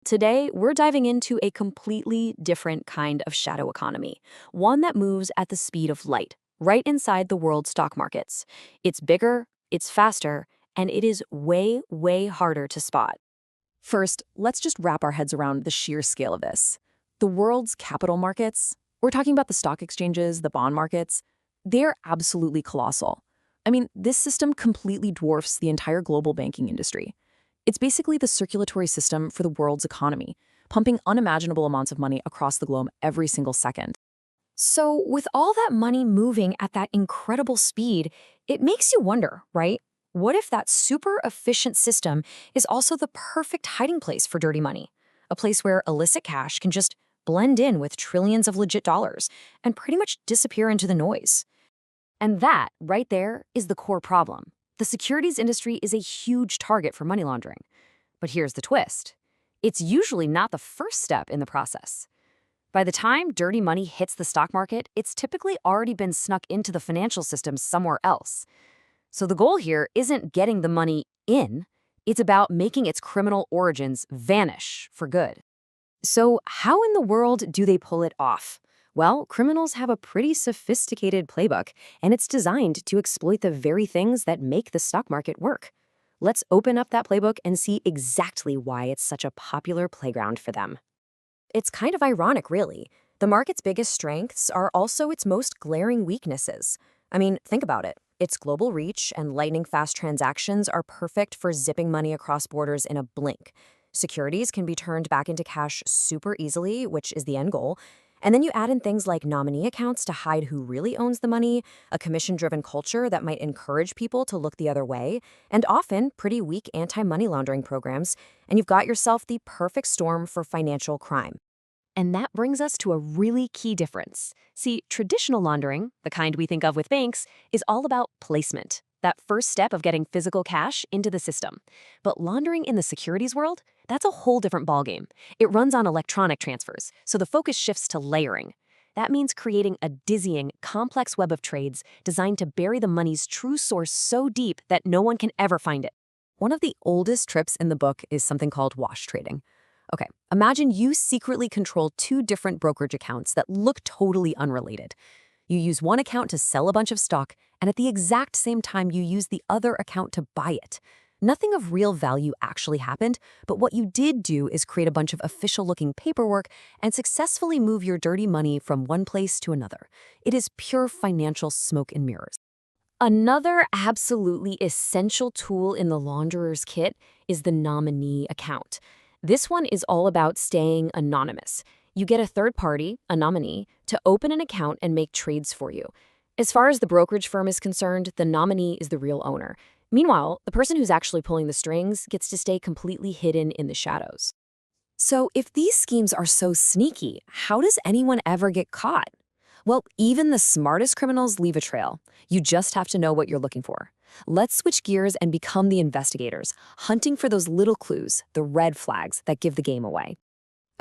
Today, we're diving into a completely different kind of shadow economy, one that moves at the speed of light, right inside the world's stock markets. It's bigger, it's faster, and it is way, way harder to spot. First, let's just wrap our heads around the sheer scale of this. The world's capital markets, we're talking about the stock exchanges, the bond markets, they're absolutely colossal. I mean, this system completely dwarfs the entire global banking industry. It's basically the circulatory system for the world's economy, pumping unimaginable amounts of money across the globe every single second. So, with all that money moving at that incredible speed, it makes you wonder, right? What if that super efficient system is also the perfect hiding place for dirty money? A place where illicit cash can just blend in with trillions of legit dollars and pretty much disappear into the noise. And that, right there, is the core problem. The securities industry is a huge target for money laundering. But here's the twist. It's usually not the first step in the process. By the time dirty money hits the stock market, it's typically already been snuck into the financial system somewhere else. So the goal here isn't getting the money in, it's about making its criminal origins vanish for good. So how in the world do they pull it off? Well, criminals have a pretty sophisticated playbook, and it's designed to exploit the very things that make the stock market work. Let's open up that playbook and see exactly why it's such a popular playground for them. It's kind of ironic, really. The market's biggest strengths are also its most glaring weaknesses. I mean, think about it. Its global reach and lightning-fast transactions are perfect for zipping money across borders in a blink. Securities can be turned back into cash super easily, which is the end goal. And then you add in things like nominee accounts to hide who really owns the money, a commission-driven culture that might encourage people to look the other way, and often pretty weak anti-money laundering programs, and you've got yourself the perfect storm for financial crime. And that brings us to a really key difference. See, traditional laundering, the kind we think of with banks, is all about placement, that first step of getting physical cash into the system. But laundering in the securities world, that's a whole different ballgame. It runs on electronic transfers, so the focus shifts to layering. That means creating a dizzying, complex web of trades designed to bury the money's true source so deep that no one can ever find it. One of the oldest trips in the book is something called wash trading. Okay, imagine you secretly control two different brokerage accounts that look totally unrelated. You use one account to sell a bunch of stock, and at the exact same time you use the other account to buy it. Nothing of real value actually happened, but what you did do is create a bunch of official-looking paperwork and successfully move your dirty money from one place to another. It is pure financial smoke and mirrors. Another absolutely essential tool in the launderer's kit is the nominee account. This one is all about staying anonymous. You get a third party, a nominee, to open an account and make trades for you. As far as the brokerage firm is concerned, the nominee is the real owner. Meanwhile, the person who's actually pulling the strings gets to stay completely hidden in the shadows. So if these schemes are so sneaky, how does anyone ever get caught? Well, even the smartest criminals leave a trail. You just have to know what you're looking for. Let's switch gears and become the investigators, hunting for those little clues, the red flags that give the game away.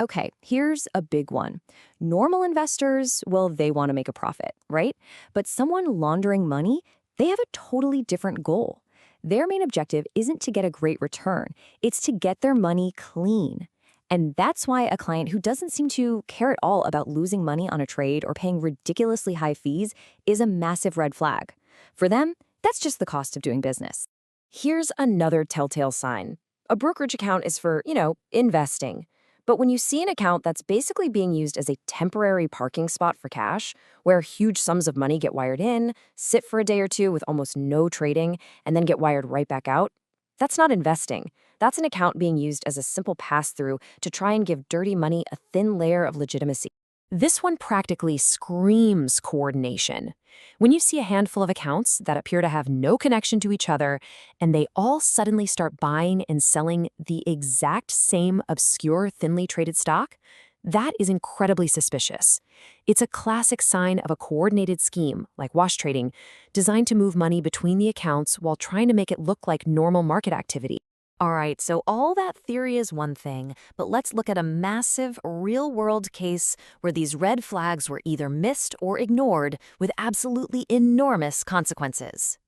Okay, here's a big one. Normal investors, well, they want to make a profit, right? But someone laundering money, they have a totally different goal. Their main objective isn't to get a great return, it's to get their money clean. And that's why a client who doesn't seem to care at all about losing money on a trade or paying ridiculously high fees is a massive red flag. For them, that's just the cost of doing business. Here's another telltale sign. A brokerage account is for, investing. But when you see an account that's basically being used as a temporary parking spot for cash, where huge sums of money get wired in, sit for a day or two with almost no trading, and then get wired right back out, that's not investing. That's an account being used as a simple pass-through to try and give dirty money a thin layer of legitimacy. This one practically screams coordination. When you see a handful of accounts that appear to have no connection to each other, and they all suddenly start buying and selling the exact same obscure, thinly traded stock, that is incredibly suspicious. It's a classic sign of a coordinated scheme, like wash trading, designed to move money between the accounts while trying to make it look like normal market activity. All right, so all that theory is one thing, but let's look at a massive, real-world case where these red flags were either missed or ignored with absolutely enormous consequences.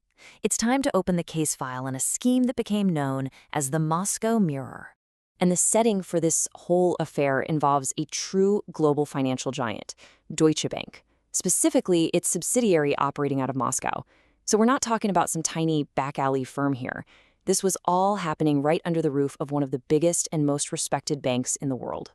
It's time to open the case file on a scheme that became known as the Moscow Mirror. And the setting for this whole affair involves a true global financial giant, Deutsche Bank, specifically its subsidiary operating out of Moscow. So we're not talking about some tiny back alley firm here. This was all happening right under the roof of one of the biggest and most respected banks in the world.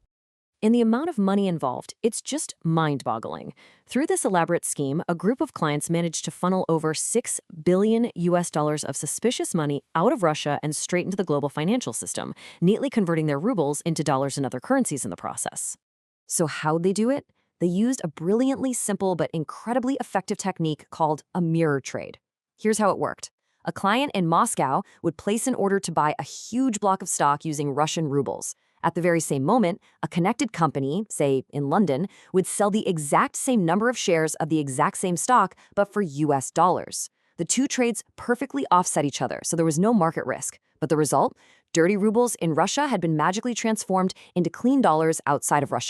And the amount of money involved, it's just mind-boggling. Through this elaborate scheme, a group of clients managed to funnel over $6 billion of suspicious money out of Russia and straight into the global financial system, neatly converting their rubles into dollars and other currencies in the process. So how'd they do it? They used a brilliantly simple but incredibly effective technique called a mirror trade. Here's how it worked. A client in Moscow would place an order to buy a huge block of stock using Russian rubles. At the very same moment, a connected company, say in London, would sell the exact same number of shares of the exact same stock, but for US dollars. The two trades perfectly offset each other, so there was no market risk. But the result? Dirty rubles in Russia had been magically transformed into clean dollars outside of Russia.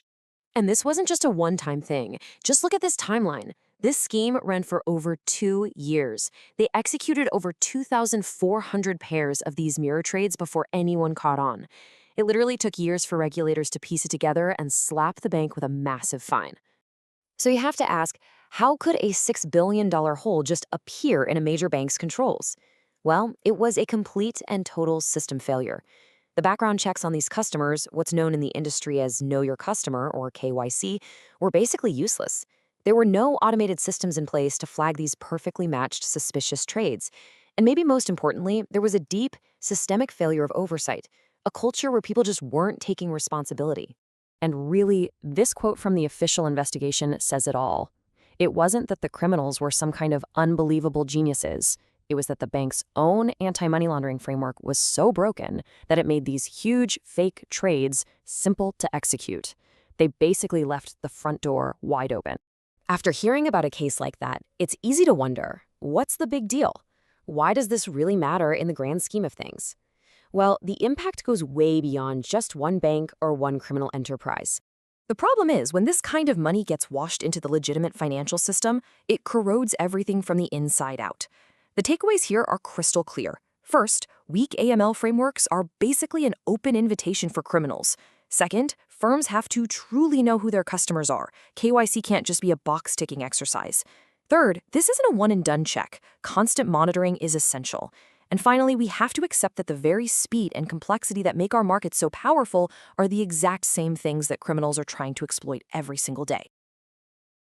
And this wasn't just a one-time thing. Just look at this timeline. This scheme ran for over 2 years. They executed over 2,400 pairs of these mirror trades before anyone caught on. It literally took years for regulators to piece it together and slap the bank with a massive fine. So you have to ask, how could a $6 billion hole just appear in a major bank's controls? Well, it was a complete and total system failure. The background checks on these customers, what's known in the industry as Know Your Customer, or KYC, were basically useless. There were no automated systems in place to flag these perfectly matched suspicious trades. And maybe most importantly, there was a deep, systemic failure of oversight, a culture where people just weren't taking responsibility. And really, this quote from the official investigation says it all. It wasn't that the criminals were some kind of unbelievable geniuses. It was that the bank's own anti-money laundering framework was so broken that it made these huge fake trades simple to execute. They basically left the front door wide open. After hearing about a case like that, it's easy to wonder, what's the big deal? Why does this really matter in the grand scheme of things? Well, the impact goes way beyond just one bank or one criminal enterprise. The problem is, when this kind of money gets washed into the legitimate financial system, it corrodes everything from the inside out. The takeaways here are crystal clear. First, weak AML frameworks are basically an open invitation for criminals. Second, firms have to truly know who their customers are. KYC can't just be a box-ticking exercise. Third, this isn't a one-and-done check. Constant monitoring is essential. And finally, we have to accept that the very speed and complexity that make our markets so powerful are the exact same things that criminals are trying to exploit every single day.